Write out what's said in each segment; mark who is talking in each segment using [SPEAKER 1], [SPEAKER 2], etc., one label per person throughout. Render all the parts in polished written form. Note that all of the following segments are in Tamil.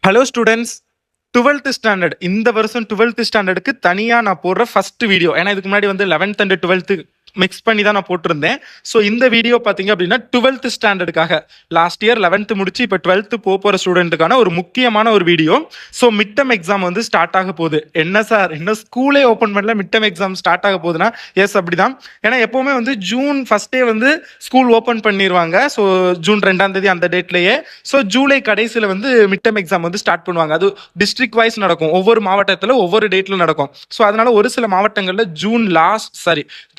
[SPEAKER 1] Hello students. 12th ஸ்டாண்டர்ட் இந்த வருஷம் 12th ஸ்டாண்டர்டுக்கு தனியாக நான் போடுற ஃபர்ஸ்ட் வீடியோ. ஏன்னா இதுக்கு முன்னாடி வந்து 11th அண்ட் 12th மிக்ஸ் பண்ணி தான் நான் போட்டிருந்தேன். ஸோ இந்த வீடியோ பார்த்தீங்க அப்படின்னா 12th ஸ்டாண்டர்டுக்காக லாஸ்ட் இயர் 11th முடிச்சு இப்போ 12th போகிற ஸ்டூடெண்ட்டுக்கான ஒரு முக்கியமான ஒரு video. So mid term exam வந்து ஸ்டார்ட் ஆக போகுது. என்ன சார் இன்னும் ஸ்கூலே ஓப்பன் பண்ணல, மிட் டர்ம் எக்ஸாம் ஸ்டார்ட் ஆக போகுதுன்னா எஸ் அப்படிதான். ஏன்னா எப்போவுமே வந்து ஜூன் ஃபர்ஸ்டே வந்து ஸ்கூல் ஓப்பன் பண்ணிடுவாங்க. ஸோ ஜூன் 2ஆம் தேதி அந்த டேட்லேயே. ஸோ ஜூலை கடைசியில் வந்து மிட் டர்ம் எக்ஸாம் வந்து ஸ்டார்ட் பண்ணுவாங்க. அது டிஸ்ட்ரிக்ட் வைஸ் நடக்கும், ஒவ்வொரு மாவட்டத்தில் ஒவ்வொரு டேட்டில் நடக்கும். ஸோ அதனால ஒரு சில மாவட்டங்களில்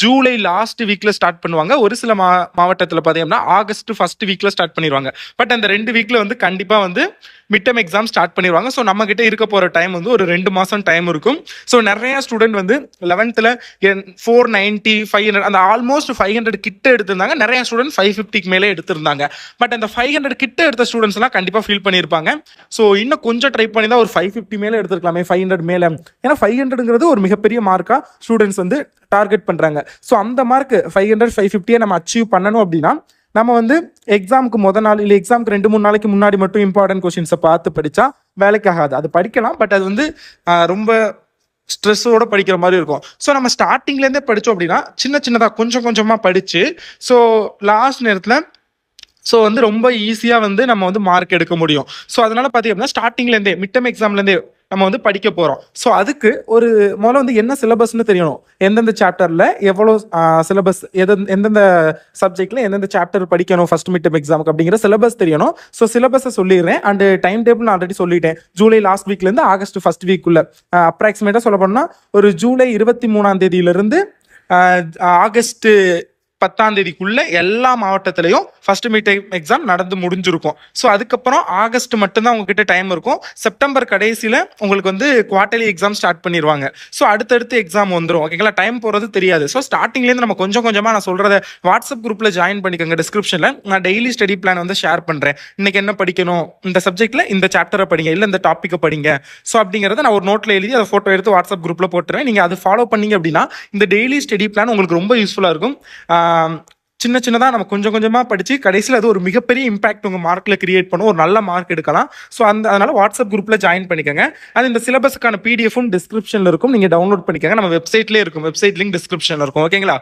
[SPEAKER 1] ஜூலை லாஸ்ட் வீக்ல ஸ்டார்ட் பண்ணுவாங்க. ஒரு சில மாவட்டத்தில் பார்த்தீங்கன்னா ஆகஸ்ட் ஃபர்ஸ்ட் வீக்ல ஸ்டார்ட் பண்ணிடுவாங்க. பட் அந்த 2 வீக்ல வந்து கண்டிப்பாக வந்து மிட் டர்ம் எக்ஸாம் ஸ்டார்ட் பண்ணிடுவாங்க. ஸோ நம்ம கிட்ட இருக்க போகிற டைம் வந்து ஒரு 2 மாதம் டைம் இருக்கும். ஸோ நிறைய ஸ்டூடெண்ட் வந்து 11th 490 500 அந்த ஆல்மோஸ்ட் 500 கிட்ட எடுத்திருந்தாங்க. நிறைய ஸ்டூடெண்ட் 550க்கு மேலே எடுத்திருந்தாங்க. பட் அந்த 500 கிட்ட எடுத்த ஸ்டூடெண்ட்ஸ் எல்லாம் கண்டிப்பாக ஃபீல் பண்ணியிருப்பாங்க. ஸோ இன்னும் கொஞ்சம் ட்ரை பண்ணி தான் ஒரு 550 மேலே எடுத்துருக்கலாமே, 500 மேலே. ஏன்னா 500ங்கிறது ஒரு மிகப்பெரிய மார்க்காக ஸ்டூடெண்ட்ஸ் வந்து டார்கெட் பண்ணுறாங்க. ஸோ அந்த மார்க் 500 550 நம்ம அச்சீவ் பண்ணணும் அப்படின்னா நம்ம வந்து எக்ஸாமுக்கு முதல் நாள் இல்லை எக்ஸாமுக்கு 2-3 நாளைக்கு முன்னாடி மட்டும் இம்பார்ட்டன்ட் கொஸ்டின்ஸை பார்த்து படித்தா வேலைக்கு ஆகாது. அது படிக்கலாம், பட் அது வந்து ரொம்ப ஸ்ட்ரெஸ்ஸோட படிக்கிற மாதிரி இருக்கும். ஸோ நம்ம ஸ்டார்டிங்லேருந்தே படித்தோம் அப்படின்னா சின்னதாக கொஞ்சம் கொஞ்சமாக படித்து ஸோ லாஸ்ட் நேரத்தில் ஸோ வந்து ரொம்ப ஈஸியாக வந்து நம்ம வந்து மார்க் எடுக்க முடியும். ஸோ அதனால பார்த்தீங்கன்னா ஸ்டார்டிங்லேருந்தே மிட் டர்ம் எக்ஸாம்லேருந்தே நம்ம வந்து படிக்க போகிறோம். ஸோ அதுக்கு ஒரு முதல்ல வந்து என்ன சிலபஸ்ன்னு தெரியணும். எந்தெந்த சாப்டரில் எவ்வளோ சிலபஸ், எந்தெந்த சப்ஜெக்டில் எந்தெந்த சாப்டர் படிக்கணும் ஃபர்ஸ்ட் மிட் டர்ம் எக்ஸாமுக்கு அப்படிங்கிற சிலபஸ் தெரியணும். ஸோ சிலபஸை சொல்லிடுறேன். அண்ட் டைம் டேபிள் ஆல்ரெடி சொல்லிட்டேன். ஜூலை லாஸ்ட் வீக்லேருந்து ஆகஸ்ட் ஃபர்ஸ்ட் வீக்குள்ள அப்ராக்சிமேட்டாக சொல்ல போனால் ஒரு ஜூலை 23ஆம் தேதியிலிருந்து ஆகஸ்ட் 10ஆம் தேதிக்குள்ள எல்லா மாவட்டத்திலையும் ஃபர்ஸ்ட் மிட் எக்ஸாம் நடந்து முடிஞ்சிருக்கும். ஸோ அதுக்கப்புறம் ஆகஸ்ட் மட்டும்தான் உங்ககிட்ட டைம் இருக்கும். செப்டம்பர் கடைசியில் உங்களுக்கு வந்து குவார்டர்லி எக்ஸாம் ஸ்டார்ட் பண்ணிடுவாங்க. ஸோ அடுத்தடுத்து எக்ஸாம் வந்துடும். ஓகேங்களா, டைம் போகிறது தெரியாது. ஸோ ஸ்டார்டிங்லேருந்து நம்ம கொஞ்சம் கொஞ்சமாக நான் சொல்கிறத வாட்ஸ்அப் குரூப்பில் ஜாயின் பண்ணிக்கோங்க. டிஸ்கிரிப்ஷனில் நான் டெய்லி ஸ்டடி பிளான் வந்து ஷேர் பண்ணுறேன். இன்னைக்கு என்ன படிக்கணும், இந்த சப்ஜெக்ட்டில் இந்த சாப்டரை படிங்க, இல்லை இந்த டாப்பிக்கை படிங்க. ஸோ அப்படிங்கிறத நான் ஒரு நோட்டில் எழுதி அதை ஃபோட்டோ எடுத்து வாட்ஸ்அப் குரூப்பில் போட்டுருவேன். நீங்கள் அதை ஃபாலோ பண்ணீங்க அப்படின்னா இந்த டெய்லி ஸ்டடி பிளான் உங்களுக்கு ரொம்ப யூஸ்ஃபுல்லாக இருக்கும். சின்னதாக நம்ம கொஞ்சம் கொஞ்சமாக படித்து கடைசியில் அது ஒரு மிகப்பெரிய இம்பாக்ட் உங்கள் மார்க்கில் கிரியேட் பண்ணும். ஒரு நல்ல மார்க் எடுக்கலாம். ஸோ அதனால் வாட்ஸ்அப் குரூப்பில் ஜாயின் பண்ணிக்கோங்க. அது இந்த சிலபஸுக்கான பிடிஎஃப்பும் டிஸ்கிரிப்ஷனில் இருக்கும், நீங்கள் டவுன்லோட் பண்ணிக்கோங்க. நம்ம வெப்சைட்லேயே இருக்கும், வெப்சைட் லிங்க் டிஸ்கிரிப்ஷனில் இருக்கும். ஓகேங்களா,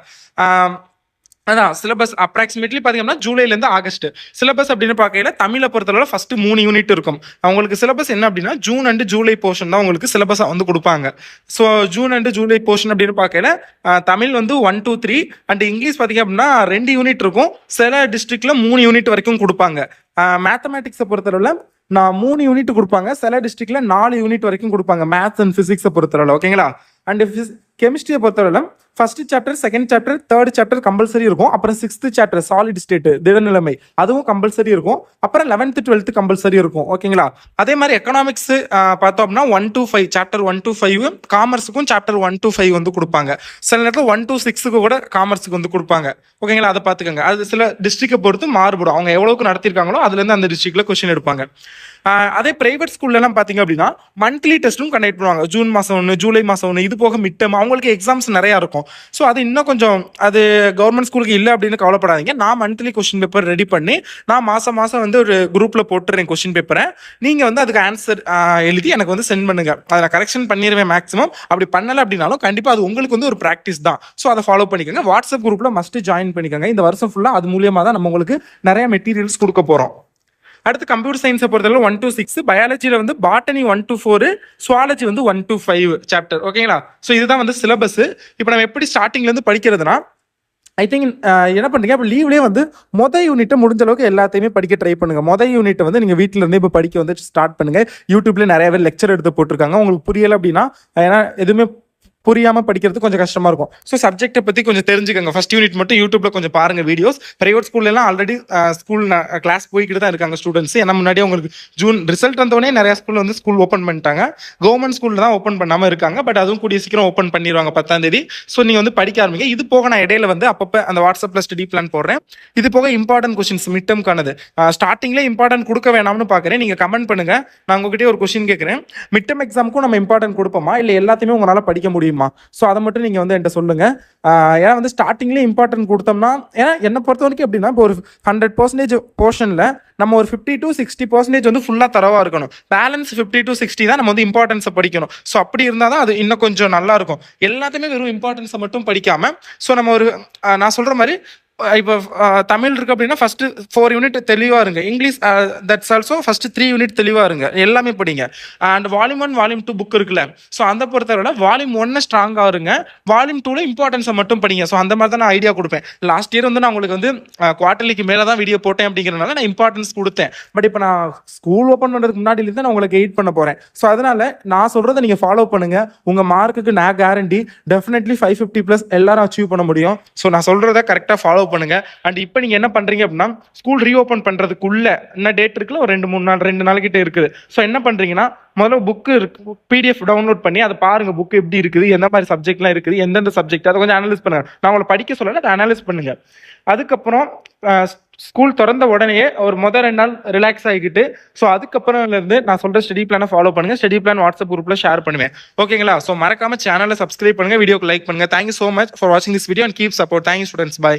[SPEAKER 1] அதான் சிலபஸ் அப்ராக்சிமேட்லி பார்த்தீங்கன்னா ஜூலைலேருந்து ஆகஸ்ட். சிலபஸ் அப்படின்னு பார்க்கையில தமிழை பொறுத்தளவு ஃபர்ஸ்ட் 3 யூனிட் இருக்கும். அவங்களுக்கு சிலபஸ் என்ன அப்படின்னா ஜூன் அண்ட் ஜூலை போர்ஷன் தான் உங்களுக்கு சிலபஸாக வந்து கொடுப்பாங்க. So June and July portion அப்படின்னு பார்க்கையில தமிழ் வந்து 1 2 3 அண்ட் இங்கிலீஷ் பார்த்தீங்க அப்படின்னா 2 யூனிட் இருக்கும். சில டிஸ்ட்ரிக்ட்ல 3 யூனிட் வரைக்கும் கொடுப்பாங்க. மேத்தமேட்டிக்ஸை பொறுத்தளவில் 3 யூனிட் கொடுப்பாங்க. சில டிஸ்ட்ரிக்ட்ல 4 யூனிட் வரைக்கும் கொடுப்பாங்க மேத்ஸ் அண்ட் பிசிக்ஸை பொறுத்தளவில். ஓகேங்களா, அண்ட் கெமிஸ்ட்ரியை பொறுத்தவரை first chapter, second chapter, third chapter compulsory இருக்கும். அப்புறம் 6th சாப்டர் சாலிட் ஸ்டேட் திடநிலைமை அதுவும் கம்பல்சரி இருக்கும். அப்புறம் 11th 12th கம்பல்சரி இருக்கும். ஓகேங்களா, அதே மாதிரி எக்கனாமிக்ஸ் பார்த்தோம் அப்படின்னா 1 to 5 சாப்டர் 1 to 5 காமர்ஸுக்கும் சாப்டர் 1 to 5 வந்து கொடுப்பாங்க. சில நேரத்தில் 1 to 6க்கு கூட காமர்ஸுக்கு வந்து கொடுப்பாங்க. ஓகேங்களா, அதை பார்த்துக்கோங்க. அது சில டிஸ்ட்ரிக்டை பொறுத்து மாறுபடும். அவங்க எவ்வளவுக்கு நடத்திருக்காங்களோ அதுலேருந்து அந்த டிஸ்ட்ரிக்ட்ல கொஸ்டின் எடுப்பாங்க. அதே பிரைவேட் ஸ்கூல்லாம் பார்த்தீங்க அப்படின்னா மந்த்லி டெஸ்ட்டும் கண்டக்ட் பண்ணுவாங்க. ஜூன் மாதம் 1, ஜூலை மாதம் 1, இது போக மிட் டர்ம் அவங்களுக்கு எக்ஸாம்ஸ் நிறையா இருக்கும். ஸோ அது இன்னும் கொஞ்சம் அது கவர்மெண்ட் ஸ்கூலுக்கு இல்லை அப்படின்னு கவலைப்படாதீங்க. நான் மந்த்லி கொஸ்டின் பேப்பர் ரெடி பண்ணி நான் மாதம் வந்து ஒரு குரூப்பில் போட்டுறேன் கொஸ்டின் பேப்பரை. நீங்கள் வந்து அதுக்கு ஆன்சர் எழுதி எனக்கு வந்து சென்ட் பண்ணுங்க. அதை நான் கரெக்ஷன் பண்ணிடுவேன் மேக்ஸிமம். அப்படி பண்ணலை அப்படின்னாலும் கண்டிப்பாக அது உங்களுக்கு வந்து ஒரு ப்ராக்டிஸ் தான். ஸோ அதை ஃபாலோ பண்ணிக்கோங்க. வாட்ஸ்அப் குரூப்பில் மஸ்ட் ஜாயின் பண்ணிக்கோங்க. இந்த வருஷம் ஃபுல்லாக அது மூலியமாக தான் நம்ம உங்களுக்கு நிறைய மெட்டீரியல்ஸ் கொடுக்க போகிறோம். அடுத்து கம்ப்யூட்டர் சயின்ஸை பொறுத்தவரை 1 to 6, பயாலஜியில் வந்து பாட்டனி 1 to 4, சுவாலஜி வந்து 1 to 5 சாப்டர். ஓகேங்களா, ஸோ இதுதான் வந்து சிலபஸ். இப்போ நம்ம எப்படி ஸ்டார்டிங்லேருந்து படிக்கிறதுனா ஐ திங்க் என்ன பண்ணுறீங்க, இப்போ லீவ்லேயே வந்து யூனிட்டை முடிஞ்ச அளவுக்கு எல்லாத்தையுமே படிக்க ட்ரை பண்ணுங்க. யூனிட்டை வந்து நீங்கள் வீட்டில் இருந்தே இப்போ படிக்க வந்து ஸ்டார்ட் பண்ணுங்க. யூடியூப்ல நிறைய பேர் லெக்சர் எடுத்து போட்டிருக்காங்க. உங்களுக்கு புரியலை அப்படின்னா ஏன்னா எதுவுமே புரியாமல் படிக்கிறது கொஞ்சம் கஷ்டமாக இருக்கும். ஸோ சப்ஜெக்டை பற்றி கொஞ்சம் தெரிஞ்சுக்கோங்க. ஃபர்ஸ்ட் யூனிட் மட்டும் யூடியூப்ல கொஞ்சம் பாருங்க வீடியோஸ். பிரைவேட் ஸ்கூல்லாம் ஆல்ரெடி ஸ்கூல் கிளாஸ் போய்கிட்டு தான் இருக்காங்க ஸ்டூடெண்ட்ஸ். ஏன்னா முன்னாடி உங்களுக்கு ஜூன் ரிசல்ட் வந்தோடனே நிறைய ஸ்கூல் வந்து ஸ்கூல் ஓப்பன் பண்ணிட்டாங்க. கவர்மெண்ட் ஸ்கூலில் தான் ஓப்பன் பண்ணாமல் இருக்காங்க. பட் அதுவும் கூடிய சீக்கிரம் ஓப்பன் பண்ணிடுவாங்க 10ஆம் தேதி. ஸோ நீங்கள் வந்து படிக்க ஆரம்பிங்க. இது போக நான் இடையில வந்து அப்பப்போ அந்த வாட்ஸ்அப்ல ஸ்டடி பிளான் போடுறேன். இது போக இம்பார்ட்டன்ட் கொஸ்டின்ஸ் மிட் டர்ம்கானது ஸ்டார்டிங்ல இம்பார்ட்டன்ட் கொடுக்க வேணாம்னு பார்க்குறேன். நீங்கள் கமெண்ட் பண்ணுங்க. நான் உங்ககிட்ட ஒரு கொஸ்டின் கேட்குறேன். மிட் டர்ம் எக்ஸாமுக்கும் நம்ம இம்பார்ட்டன்ட் கொடுப்போமா, இல்லை எல்லாத்தையுமே உங்களால் படிக்க முடியுமா? முடியுமா? ஸோ அதை மட்டும் நீங்கள் வந்து என்கிட்ட சொல்லுங்கள். ஏன்னா வந்து ஸ்டார்டிங்லேயே இம்பார்ட்டன்ட் கொடுத்தோம்னா, ஏன்னா என்னை பொறுத்த வரைக்கும் எப்படின்னா, இப்போ ஒரு 100% போர்ஷனில் நம்ம ஒரு 50 to 60% வந்து ஃபுல்லாக தரவாக இருக்கணும். பேலன்ஸ் 50 to 60 தான் நம்ம வந்து இம்பார்ட்டன்ஸை படிக்கணும். ஸோ அப்படி இருந்தால் தான் அது இன்னும் கொஞ்சம் நல்லா இருக்கும். எல்லாத்தையுமே வெறும் இம்பார்ட்டன்ஸை மட்டும் படிக்காமல், ஸோ நம்ம ஒரு நான் சொல்கிற மாதிரி இப்போ தமிழ் இருக்கு அப்படின்னா ஃபர்ஸ்ட் 4 யூனிட் தெளிவாக இருங்க. English that's also first 3 unit தெளிவாக இருங்க. எல்லாமே படிங்க. அண்ட் வால்யூம் 1 வால்யூம் 2 புக் இருக்குல்ல, ஸோ அந்த பொறுத்தவரை வால்யூம் 1 ஸ்ட்ராங்காக இருங்க, வால்யூம் 2ல இம்பார்ட்டன்ஸை மட்டும் படிங்க. ஸோ அந்த மாதிரி தான் நான் ஐடியா கொடுப்பேன். லாஸ்ட் இயர் வந்து நான் உங்களுக்கு வந்து குவார்டர்லிக்கு மேலே தான் வீடியோ போட்டேன் அப்படிங்கிறனால நான் இம்பார்ட்டன்ஸ் கொடுத்தேன். பட் இப்போ நான் ஸ்கூல் ஓப்பன் பண்ணுறதுக்கு முன்னாடியிலேருந்து நான் உங்களுக்கு எயிட் பண்ண போகிறேன். ஸோ அதனால நான் சொல்கிறத நீங்கள் ஃபாலோ பண்ணுங்க. உங்கள் மார்க்குக்கு நான் கேரண்டி டெஃபினெட்லி 550+ எல்லாரும் அச்சீவ் பண்ண முடியும். ஸோ நான் சொல்கிறத கரெக்டாக ஃபாலோ பண்ணுங்க. அண்ட் இப்போ நீங்க என்ன பண்றீங்க அப்படின்னா, ஸ்கூல் ரீஓபன் பண்றதுக்குள்ள என்ன டேட் இருக்குல்ல, ஒரு 2 நாள் கிட்ட இருக்குது. ஸோ என்ன பண்றீங்கன்னா, முதல்ல புக்கு PDF டவுன்லோட் பண்ணி அதை பாருங்க. புக் எப்படி இருக்குது, எந்த மாதிரி சப்ஜெக்ட்லாம் இருக்குது, எந்தெந்த சப்ஜெக்ட், அதை கொஞ்சம் அனலைஸ் பண்ணுங்க. நான் உங்களை படிக்க சொல்லல, அதை அனலைஸ் பண்ணுங்க. அதுக்கப்புறம் ஸ்கூல் திறந்த உடனே ஒரு முதல் 2 நாள் ரிலாக்ஸ் ஆகிக்கிட்டு, ஸோ அதுக்கப்புறம் இருந்து நான் சொல்ற ஸ்டடி பிளானை ஃபாலோ பண்ணுங்க. ஸ்டடி பிளான் வாட்ஸ்அப் குரூப்ல ஷேர் பண்ணுவேன். ஓகேங்களா? ஸோ மறக்காம சேனலை சப்ஸ்கிரைப் பண்ணுங்க, வீடியோக்கு லைக் பண்ணுங்க. தேங்க்யூ ஸோ மச் ஃபார் வாட்சிங் this video and keep support. Thank you students. By.